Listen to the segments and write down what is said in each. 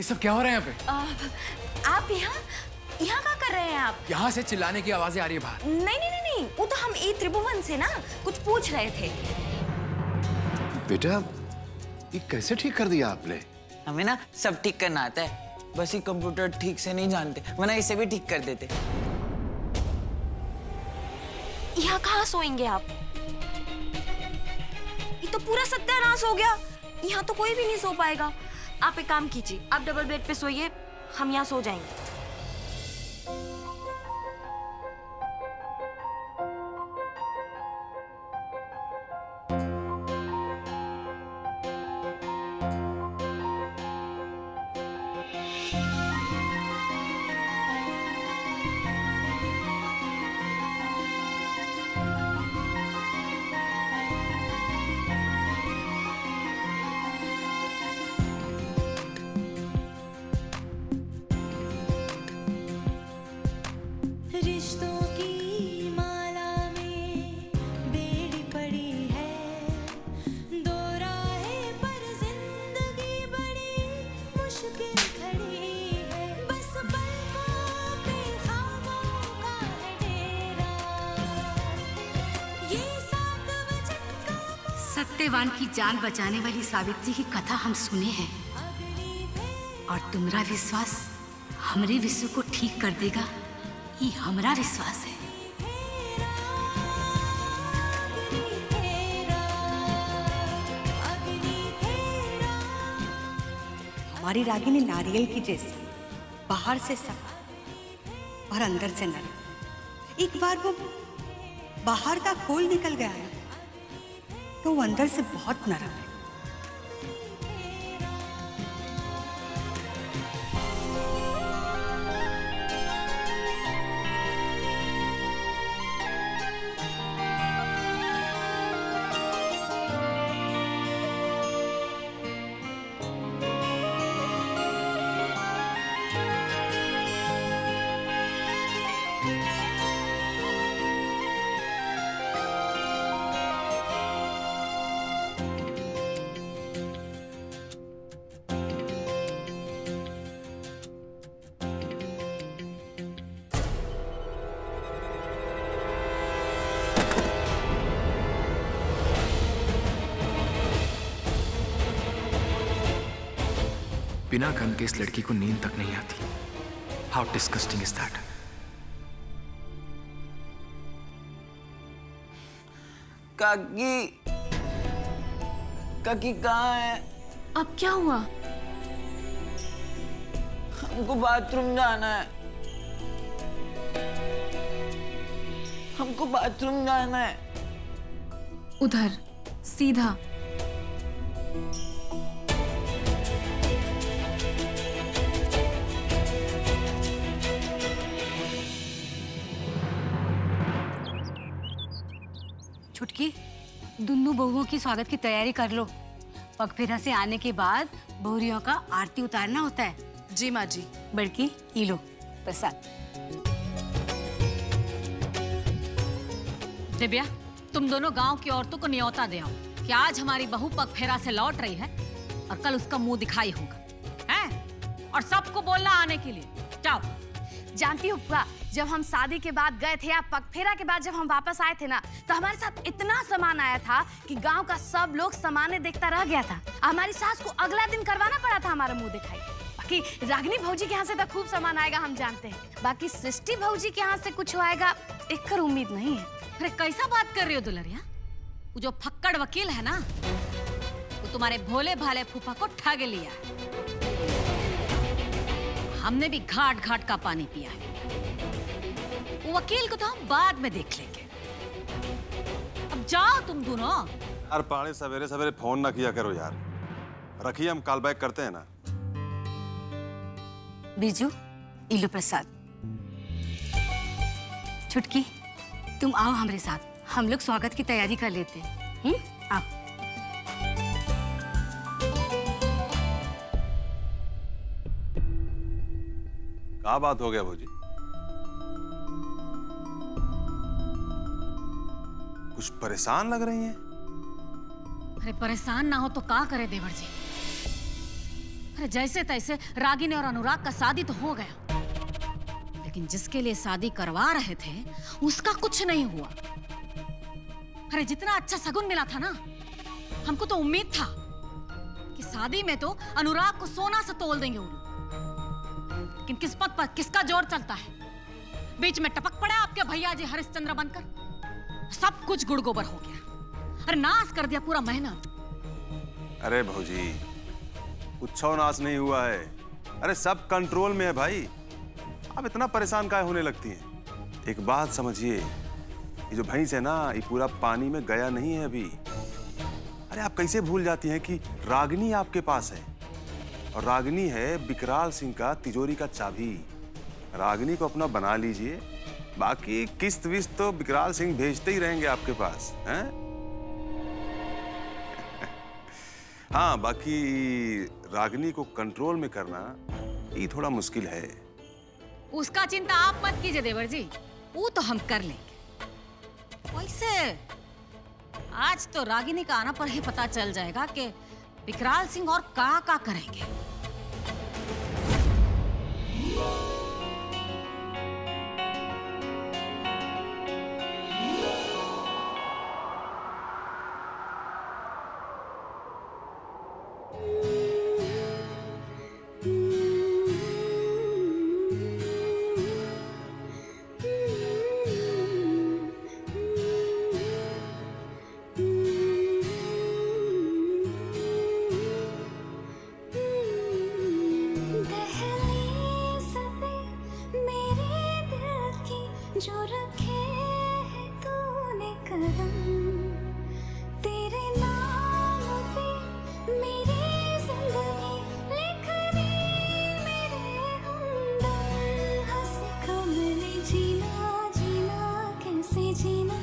ये सब क्या हो रहा है यहाँ पे? आप यहाँ क्या कर रहे हैं आप? यहाँ से चिल्लाने की आवाजें आ रही है बाहर। नहीं, वो तो हम ए त्रिभुवन से ना कुछ पूछ रहे थे। बेटा, ये कैसे ठीक कर दिया आपने? हमें ना सब ठीक करना आता है, बस ये कंप्यूटर ठीक से नहीं जानते, वरना इसे भी ठीक कर देते। यहाँ कहाँ सोएंगे आप? ये तो पूरा सत्यानाश हो गया। यहाँ तो कोई भी नहीं सो पाएगा। आप एक काम कीजिए, आप डबल बेड पे सोइए, हम यहाँ सो जाएंगे। रिश्तों की माला में बेड़ी पड़ी है, दो राहें पर जिंदगी बड़ी मुश्किल खड़ी है, बस पलकों पे ख्वाबों का है डेरा, ये 7 वचन का सत्यवान की जान बचाने वाली सावित्री की कथा हम सुने हैं, और तुम्हारा विश्वास हमरे विश्व को ठीक कर देगा, ये हमारा विश्वास है। हमारी रागिनी नारियल की जैसी, बाहर से सख्त और अंदर से नरम। एक बार वो बाहर का खोल निकल गया है तो वो अंदर से बहुत नरम है। बिना गन के इस लड़की को नींद तक नहीं आती। How disgusting is that? काकी, काकी कहाँ है? अब क्या हुआ? हमको बाथरूम जाना है, हमको बाथरूम जाना है। उधर सीधा। छुटकी, दुन्नू बहुओं की स्वागत की तैयारी कर लो। पगफेरा से आने के बाद बहुरियों का आरती उतारना होता है। जी माँ जी। बड़की, ई लो प्रसाद। दिव्या, तुम दोनों गांव की औरतों को न्योता दे आओ कि आज हमारी बहू पगफेरा से लौट रही है और कल उसका मुंह दिखाई होगा, हैं? और सबको बोलना आने के लिए। जाओ। जानती हो बुआ, जब हम शादी के बाद गए थे या पगफेरा के बाद जब हम वापस आए थे ना, तो हमारे साथ इतना सामान आया था कि गांव का सब लोग सामान देखता रह गया था। हमारी सास को अगला दिन करवाना पड़ा था हमारा मुंह दिखाई। बाकी रागिनी भौजी के यहाँ से तो खूब सामान आएगा, हम जानते हैं। बाकी सृष्टि भौजी के यहाँ से कुछ आएगा देखकर उम्मीद नहीं है। अरे कैसा बात कर रही हो दुलरिया? वो जो फक्कड़ वकील है ना, वो तुम्हारे भोले भाले फूफा को ठग लिया है। हमने भी घाट घाट का पानी पिया है। वो वकील को तो हम बाद में देख लेंगे। अब जाओ तुम दोनों। यार पानी सवेरे सवेरे फोन ना किया करो यार, रखिए हम कॉल बैक करते हैं ना। बीजू, इलो प्रसाद। छुटकी, तुम आओ हमारे साथ, हम लोग स्वागत की तैयारी कर लेते हैं। आओ। क्या बात हो गया भौजी? कुछ परेशान लग रही हैं? अरे परेशान ना हो तो क्या करे देवर जी? अरे जैसे तैसे रागिनी और अनुराग का शादी तो हो गया, लेकिन जिसके लिए शादी करवा रहे थे उसका कुछ नहीं हुआ। अरे जितना अच्छा शगुन मिला था ना, हमको तो उम्मीद था कि शादी में तो अनुराग को सोना से तोल देंगे वो लोग, लेकिन किस्मत पर किसका जोर चलता है। बीच में टपक पड़ा आपके भैया जी हरिश्चंद्र बनकर, सब कुछ गुड़गोबर हो गया। अरे नाश कर दिया पूरा मेहनत। अरे भौजी, कुछ नाश नहीं हुआ है। अरे सब कंट्रोल में है भाई। आप इतना परेशान काहे होने लगती हैं? एक बात समझिए, ये जो भैंस है ना, ये पूरा पानी में गया नहीं है अभी। अरे आप कैसे भूल जाती हैं कि रागिनी आपके पास है, और रागिनी है विकराल सिंह का तिजोरी का चाबी। रागिनी को अपना बना लीजिए, बाकी किस्त विस्त तो विकराल सिंह भेजते ही रहेंगे आपके पास, हैं? हाँ, बाकी रागिनी को कंट्रोल में करना ये थोड़ा मुश्किल है। उसका चिंता आप मत कीजिए देवर जी, वो तो हम कर लेंगे। वैसे आज तो रागिनी का आना पर ही पता चल जाएगा कि विकराल सिंह और का करेंगे। दहलीज पे मेरे दिल की जो रखे है तूने कदम, तेरे नाम पे मेरी जिंदगी लिखनी मेरे हमदम। हंसी मैंने जीना जीना कैसे जीना,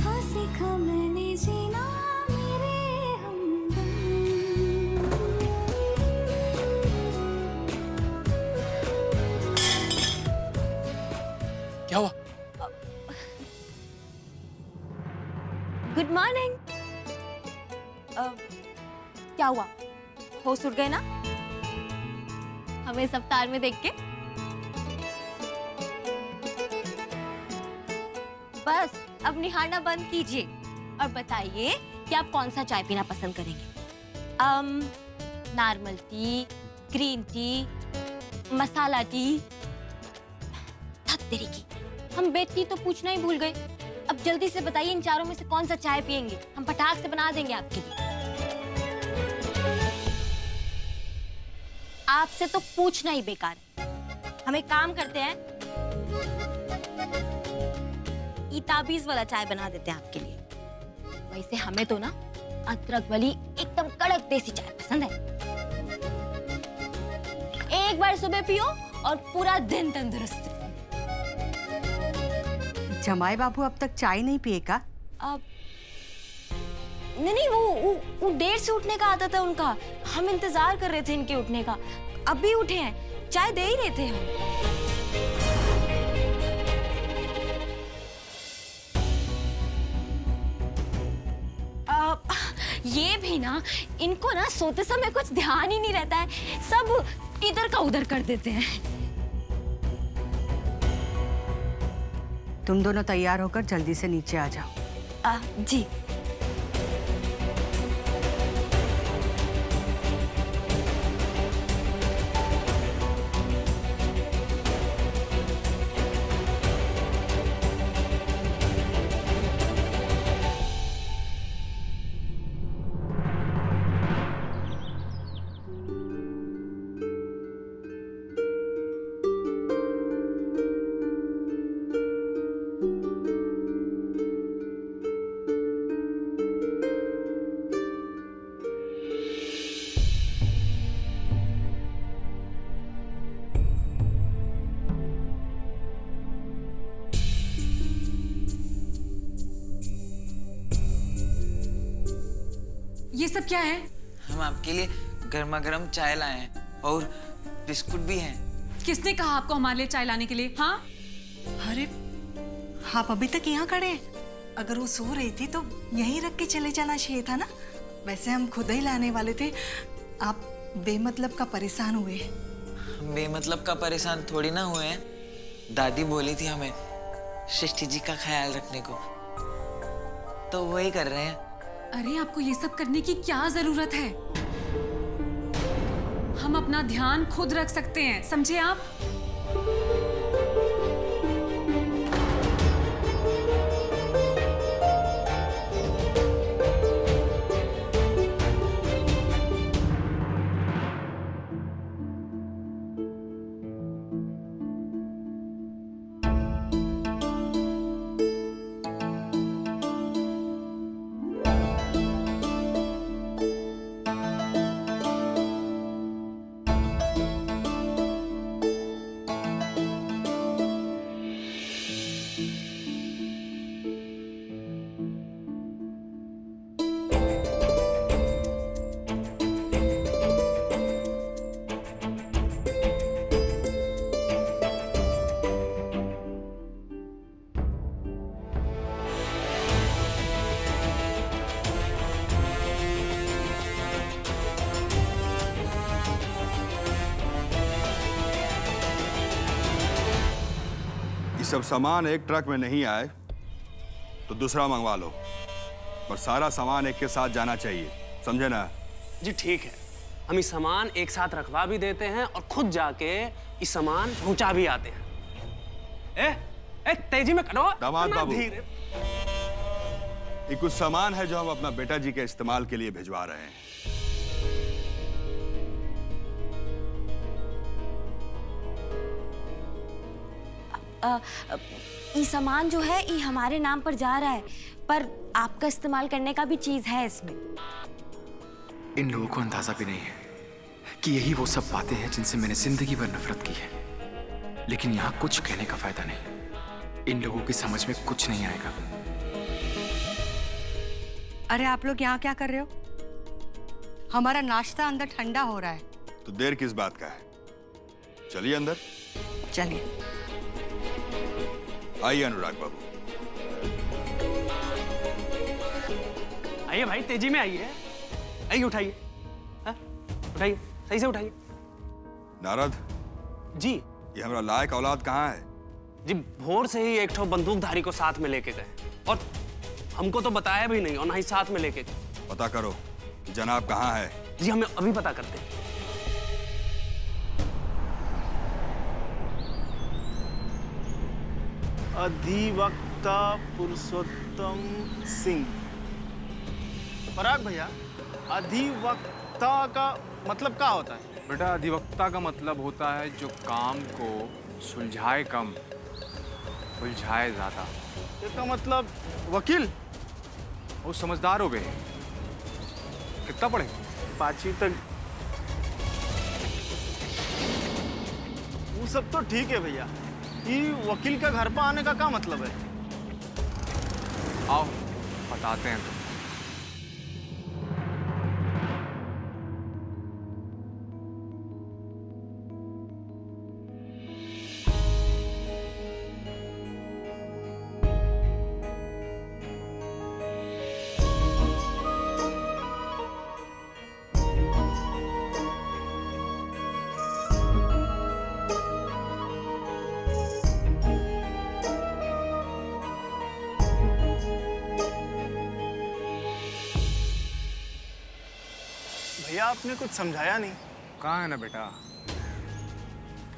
हंसी मैंने जीना मेरे हमदम। क्या हुआ? Good morning. क्या हुआ, होश उड़ गए ना हमें इस अवतार में देख के? बस अब निहारना बंद कीजिए और बताइए कि आप कौन सा चाय पीना पसंद करेंगे। नॉर्मल टी, ग्रीन टी, मसाला टी। तेरी की, हम बेड टी तो पूछना ही भूल गए। अब जल्दी से बताइए इन चारों में से कौन सा चाय पियेंगे, हम फटाक से बना देंगे आपके लिए। आपसे तो पूछना ही बेकार है। हम एक काम करते हैं, ये ताबीज वाला चाय बना देते हैं आपके लिए। वैसे हमें तो ना अदरक वाली एकदम कड़क देसी चाय पसंद है। एक बार सुबह पियो और पूरा दिन तंदुरुस्त। जमाई बाबू अब तक चाय नहीं पिए का? नहीं, वो देर से उठने का आदत है उनका। हम इंतजार कर रहे थे इनके उठने का, अभी उठे हैं, चाय दे ही रहे थे हम। ये भी ना, इनको ना सोते समय कुछ ध्यान ही नहीं रहता है, सब इधर का उधर कर देते हैं। तुम दोनों तैयार होकर जल्दी से नीचे आ जाओ। जी। ये सब क्या है? हम आपके लिए गर्मा गर्म चाय लाए हैं और बिस्कुट भी हैं। किसने कहा आपको हमारे लिए चाय लाने के लिए? हाँ, अरे आप अभी तक यहाँ खड़े हैं? अगर वो सो रही थी तो यहीं रख के चले जाना चाहिए था ना। वैसे हम खुद ही लाने वाले थे, आप बेमतलब का परेशान हुए। बेमतलब का परेशान थोड़ी ना हुए हैं। दादी बोली थी हमें सृष्टि जी का ख्याल रखने को, तो वही कर रहे हैं। अरे आपको ये सब करने की क्या जरूरत है? हम अपना ध्यान खुद रख सकते हैं, समझे आप? सब सामान एक ट्रक में नहीं आए तो दूसरा मंगवा लो, पर सारा सामान एक के साथ जाना चाहिए, समझे ना? जी ठीक है, हम इस सामान एक साथ रखवा भी देते हैं और खुद जाके इस सामान पहुंचा भी आते हैं। ए तेजी में करो। दामाद बाबू, धीरे। ये कुछ सामान है जो हम अपना बेटा जी के इस्तेमाल के लिए भिजवा रहे हैं। ये सामान जो है ये हमारे नाम पर जा रहा है, पर आपका इस्तेमाल करने का भी चीज है इसमें। इन लोगों को अंदाजा भी नहीं है कि यही वो सब बातें हैं जिनसे मैंने जिंदगी भर नफरत की है। लेकिन यहाँ कुछ कहने का फायदा नहीं, इन लोगों की समझ में कुछ नहीं आएगा। अरे आप लोग यहाँ क्या कर रहे हो? हमारा नाश्ता अंदर ठंडा हो रहा है। तो देर किस बात का है? चलिए अंदर। चलिए। आइए अनुराग बाबू। आइए भाई, तेजी में आइए। आइए, उठाइए। उठाइए, सही से उठाइए। नारद जी। ये हमारा लायक औलाद कहाँ है? जी भोर से ही एक ठो बंदूकधारी को साथ में लेके गए और हमको तो बताया भी नहीं और ना ही साथ में लेके गए। पता करो जनाब कहाँ है। जी हमें अभी पता करते हैं। अधिवक्ता पुरुषोत्तम सिंह। पराग भैया, अधिवक्ता का मतलब क्या होता है? बेटा, अधिवक्ता का मतलब होता है जो काम को सुलझाए कम, उलझाए ज्यादा। इसका मतलब वकील? वो समझदार हो गए। कितना पढ़े? 5वीं तक। वो सब तो ठीक है भैया, ये वकील का घर पर आने का क्या मतलब है? आओ बताते हैं। भैया आपने कुछ समझाया नहीं। कहाँ है ना बेटा,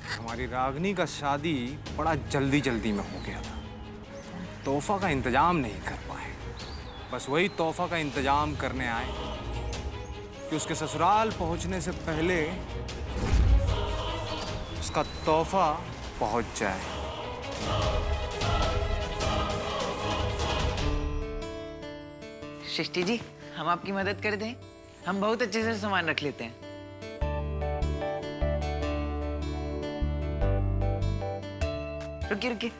हमारी रागनी का शादी बड़ा जल्दी जल्दी में हो गया था। तोहफा का इंतजाम नहीं कर पाए। बस वही तोहफा का इंतजाम करने आए कि उसके ससुराल पहुंचने से पहले उसका तोहफा पहुंच जाए। सृष्टि जी, हम आपकी मदद कर दें? हम बहुत अच्छे से सामान रख लेते हैं। रुकिए रुकिए,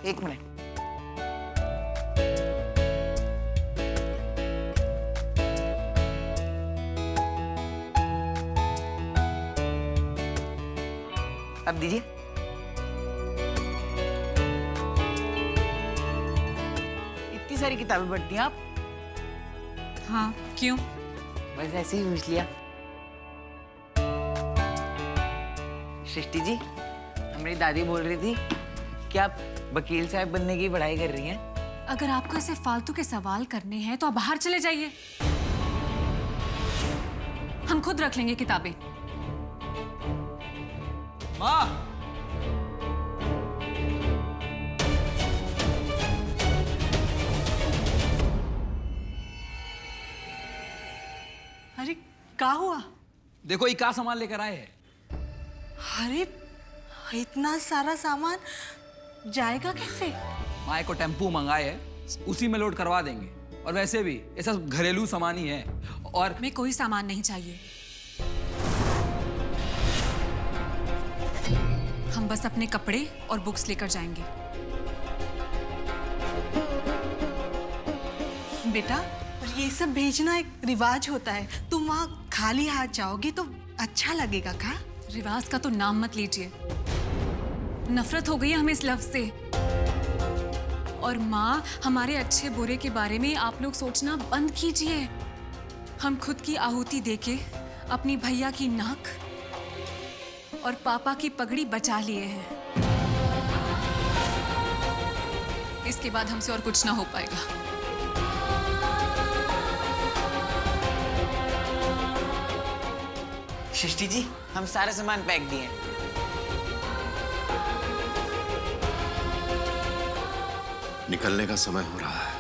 1 मिनट। अब दीजिए। इतनी सारी किताबें पढ़ती हैं आप? हाँ, क्यों? बस ऐसे ही पूछ लिया। सृष्टि जी, हमारी दादी बोल रही थी कि आप वकील साहब बनने की पढ़ाई कर रही हैं। अगर आपको ऐसे फालतू के सवाल करने हैं तो आप बाहर चले जाइए। हम खुद रख लेंगे किताबें। माँ, अरे क्या हुआ? देखो ये क्या सामान लेकर आए हैं। अरे इतना सारा सामान जाएगा कैसे? माँ को टेम्पू मंगाए है, उसी में लोड करवा देंगे। और वैसे भी ये सब घरेलू सामान ही है। और हमें कोई सामान नहीं चाहिए। हम बस अपने कपड़े और बुक्स लेकर जाएंगे। बेटा, और ये सब भेजना एक रिवाज होता है। तुम वहाँ खाली हाथ जाओगी तो अच्छा लगेगा का? रिवाज का तो नाम मत लीजिए। नफरत हो गई है हमें इस लफ्ज से। और माँ, हमारे अच्छे बुरे के बारे में आप लोग सोचना बंद कीजिए। हम खुद की आहुति देके अपनी भैया की नाक और पापा की पगड़ी बचा लिए हैं। इसके बाद हमसे और कुछ ना हो पाएगा। सृष्टि जी, हम सारा सामान पैक दिए हैं। निकलने का समय हो रहा है।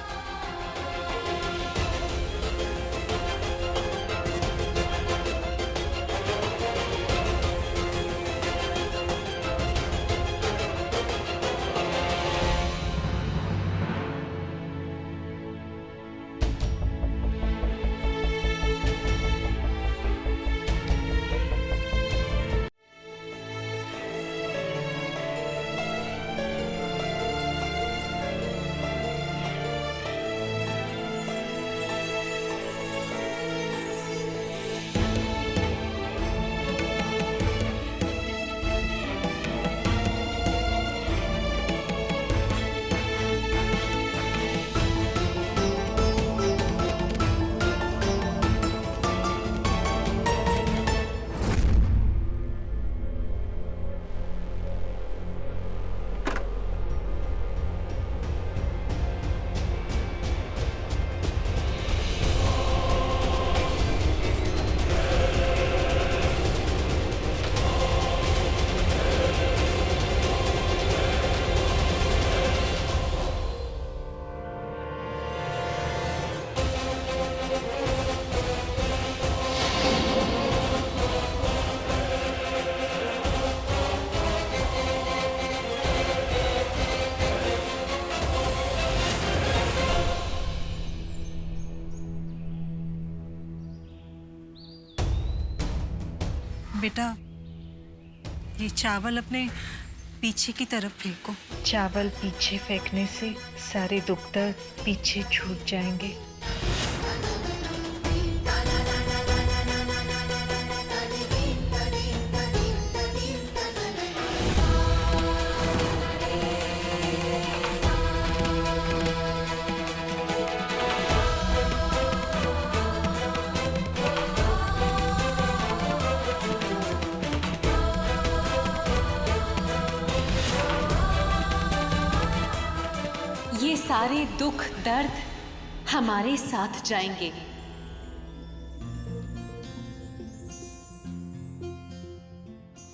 बेटा, ये चावल अपने पीछे की तरफ फेंको। चावल पीछे फेंकने से सारे दुख दर्द पीछे छूट जाएंगे। ये सारे दुख दर्द हमारे साथ जाएंगे।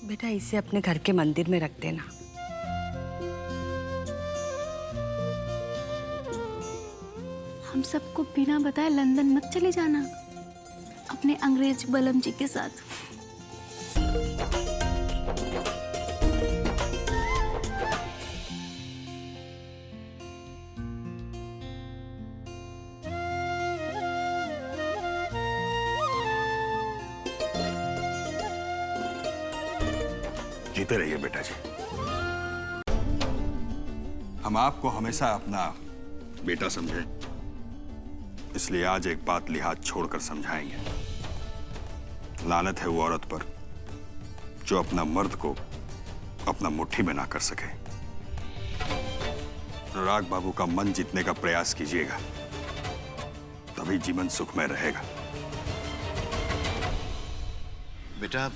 बेटा, इसे अपने घर के मंदिर में रख देना। हम सबको बिना बताए लंदन मत चले जाना अपने अंग्रेज बलम जी के साथ। जीते रहिए बेटा जी। हम आपको हमेशा अपना बेटा समझे, इसलिए आज एक बात लिहाज छोड़कर समझाएंगे। लानत है वो औरत पर जो अपना मर्द को अपना मुट्ठी में ना कर सके। अनुराग बाबू का मन जीतने का प्रयास कीजिएगा, तभी जीवन सुखमय रहेगा। बेटा,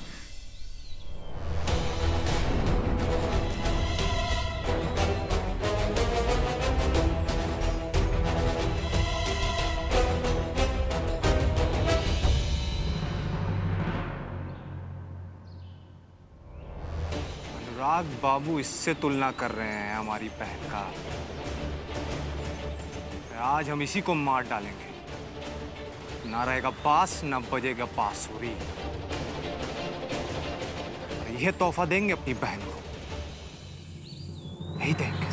अनुराग बाबू इससे तुलना कर रहे हैं हमारी बहन का। आज हम इसी को मार डालेंगे। ना रहेगा पास, ना बजेगा बांसुरी। और यह तोहफा देंगे अपनी बहन को, यही देंगे।